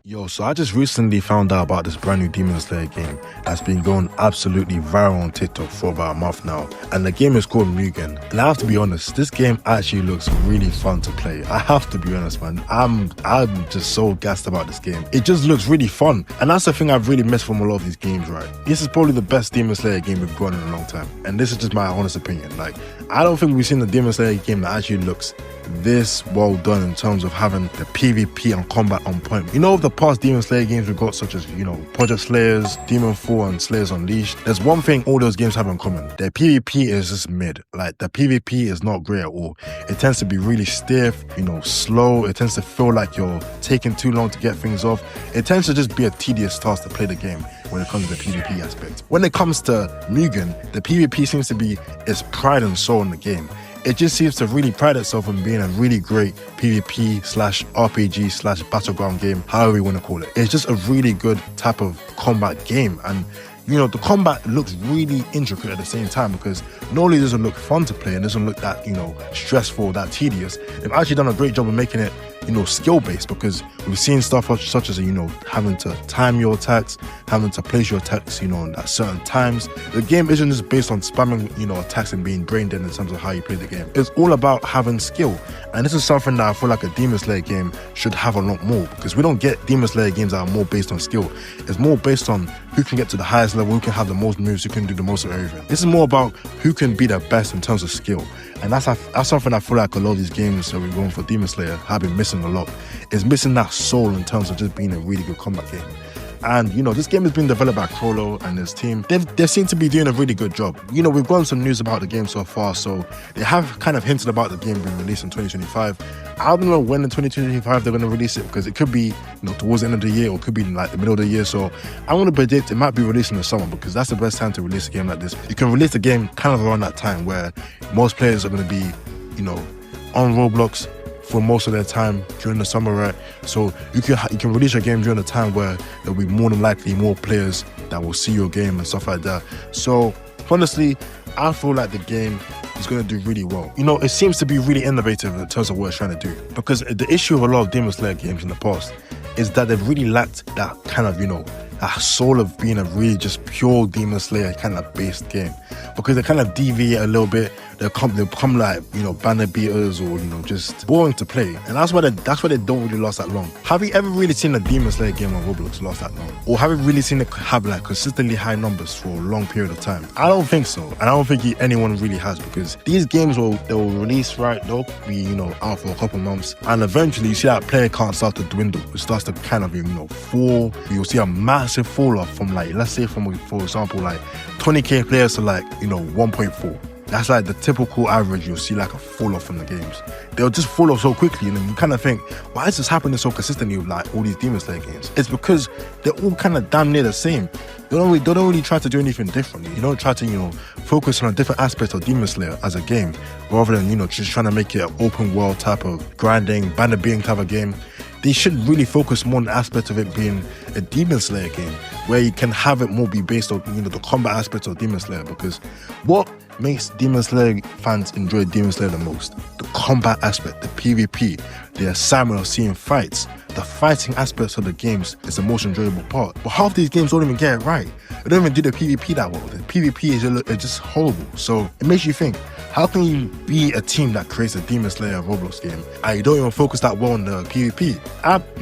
Yo, so I just recently found out about this brand new Demon Slayer game that's been going absolutely viral on TikTok for about a month now. And the game is called Mugen. And I have to be honest, this game actually looks really fun to play. I have to be honest, man. I'm just so gassed about this game. It just looks really fun. And that's the thing I've really missed from a lot of these games, right? This is probably the best Demon Slayer game we've gotten in a long time. And this is just my honest opinion. Like, I don't think we've seen the Demon Slayer game that actually looks this well done in terms of having the PvP and combat on point. You know, of the past Demon Slayer games we've got, such as, you know, Project Slayers, Demon 4 and Slayers Unleashed, there's one thing all those games have in common. Their PvP is just mid. Like, the PvP is not great at all. It tends to be really stiff, you know, slow. It tends to feel like you're taking too long to get things off. It tends to just be a tedious task to play the game when it comes to the PvP aspect. When it comes to Mugen, the PvP seems to be its pride and soul in the game. It just seems to really pride itself on being a really great PvP slash RPG slash battleground game, however you want to call it. It's just a really good type of combat game, and you know, the combat looks really intricate at the same time, because not only does it look fun to play and doesn't look that, you know, stressful, that tedious, they've actually done a great job of making it, you know, skill-based, because we've seen stuff such as, you know, having to time your attacks, having to place your attacks, you know, at certain times. The game isn't just based on spamming, you know, attacks and being brain dead in terms of how you play the game. It's all about having skill. And this is something that I feel like a Demon Slayer game should have a lot more, because we don't get Demon Slayer games that are more based on skill. It's more based on who can get to the highest level, who can have the most moves, who can do the most of everything. This is more about who can be the best in terms of skill. And that's something I feel like a lot of these games that we're going for Demon Slayer have been missing a lot. It's missing that soul in terms of just being a really good combat game. And, you know, this game has been developed by Crollo and his team. They seem to be doing a really good job. You know, we've gotten some news about the game so far, so they have kind of hinted about the game being released in 2025. I don't know when in 2025 they're going to release it, because it could be, you know, towards the end of the year, or it could be like the middle of the year. So I want to predict it might be released in the summer, because that's the best time to release a game like this. You can release the game kind of around that time where most players are going to be, you know, on Roblox for most of their time during the summer, right? So you can release your game during the time where there'll be more than likely more players that will see your game and stuff like that. So honestly, I feel like the game is going to do really well. You know, it seems to be really innovative in terms of what it's trying to do, because the issue of a lot of Demon Slayer games in the past is that they've really lacked that kind of, you know, that soul of being a really just pure Demon Slayer kind of based game, because they kind of deviate a little bit. They become like, you know, banner beaters, or, you know, just boring to play. And that's why they don't really last that long. Have you ever really seen a Demon Slayer game on Roblox last that long? Or have you really seen it have like consistently high numbers for a long period of time? I don't think so. And I don't think anyone really has, because these games they'll release, right? They'll be, you know, out for a couple months, and eventually you see that player count start to dwindle. It starts to kind of, you know, fall. You'll see a massive fall off from, like, let's say for example, like 20k players to, like, you know, 1.4. That's like the typical average. You'll see like a fall off from the games. They'll just fall off so quickly, and then you kind of think, why is this happening so consistently with like all these Demon Slayer games? It's because they're all kind of damn near the same. They don't really try to do anything differently. You don't try to, you know, focus on a different aspect of Demon Slayer as a game, rather than, you know, just trying to make it an open world type of grinding, banner beating type of game. They should really focus more on the aspect of it being a Demon Slayer game, where you can have it more be based on, you know, the combat aspects of Demon Slayer. Because what makes Demon Slayer fans enjoy Demon Slayer the most? The combat aspect, the PvP, the excitement of seeing fights. The fighting aspects of the games is the most enjoyable part. But half these games don't even get it right. They don't even do the PvP that well. The PvP is just horrible. So it makes you think, how can you be a team that creates a Demon Slayer Roblox game and you don't even focus that well on the PvP?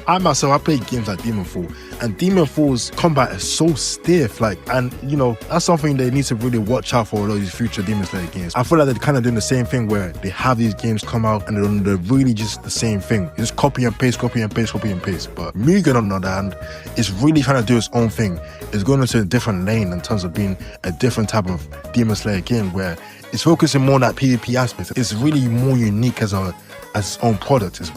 I myself, I play games like Demon 4, and Demon 4's combat is so stiff, like, and you know, that's something they need to really watch out for a lot of these future Demon Slayer games. I feel like they're kind of doing the same thing, where they have these games come out and they're really just the same thing. You just copy and paste, copy and paste, copy and paste. But Mugen, on the other hand, is really trying to do its own thing. It's going into a different lane in terms of being a different type of Demon Slayer game, where it's focusing more on that PvP aspect. It's really more unique as its own product. It's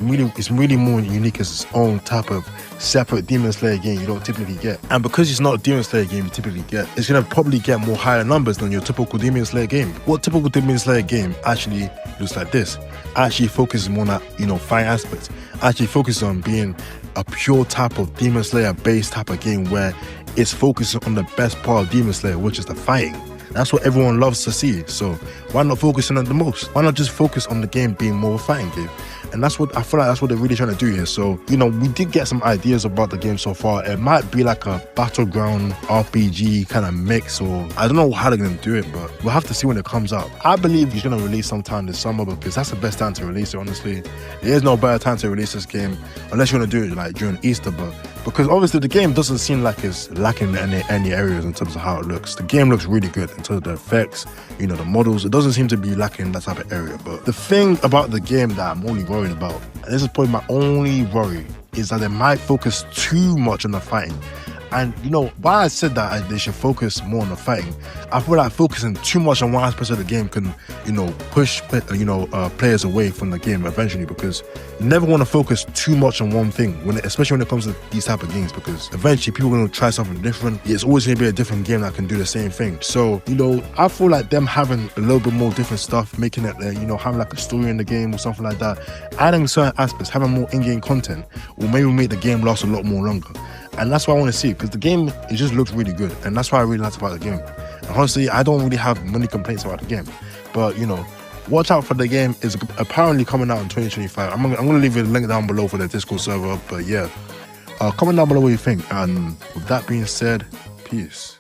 really more unique as its own type of separate Demon Slayer game you don't typically get. And because it's not a Demon Slayer game you typically get, it's gonna probably get more higher numbers than your typical Demon Slayer game. What typical Demon Slayer game actually looks like this? Actually focuses more on that, you know, fight aspect. Actually focuses on being a pure type of Demon Slayer based type of game, where it's focusing on the best part of Demon Slayer, which is the fighting. That's what everyone loves to see. So why not focus on it the most? Why not just focus on the game being more of a fighting game? And that's what I feel like that's what they're really trying to do here. So, you know, we did get some ideas about the game so far. It might be like a battleground RPG kind of mix, or I don't know how they're going to do it, but we'll have to see when it comes out. I believe he's going to release sometime this summer because that's the best time to release it, honestly. There is no better time to release this game unless you're going to do it like during Easter, but because obviously the game doesn't seem like it's lacking in any areas in terms of how it looks. The game looks really good in terms of the effects, you know, the models. It doesn't seem to be lacking in that type of area. But the thing about the game that I'm only worried about, and this is probably my only worry, is that they might focus too much on the fighting. And, you know, why I said that they should focus more on the fighting, I feel like focusing too much on one aspect of the game can, you know, push, players away from the game eventually, because you never want to focus too much on one thing, especially when it comes to these type of games, because eventually people are going to try something different. It's always going to be a different game that can do the same thing. So, you know, I feel like them having a little bit more different stuff, making it, you know, having like a story in the game or something like that, adding certain aspects, having more in-game content, will maybe make the game last a lot more longer. And that's what I want to see, because the game, it just looks really good. And that's what I really liked about the game. And honestly, I don't really have many complaints about the game. But, you know, watch out for the game. It's apparently coming out in 2025. I'm going to leave a link down below for the Discord server. But yeah, comment down below what you think. And with that being said, peace.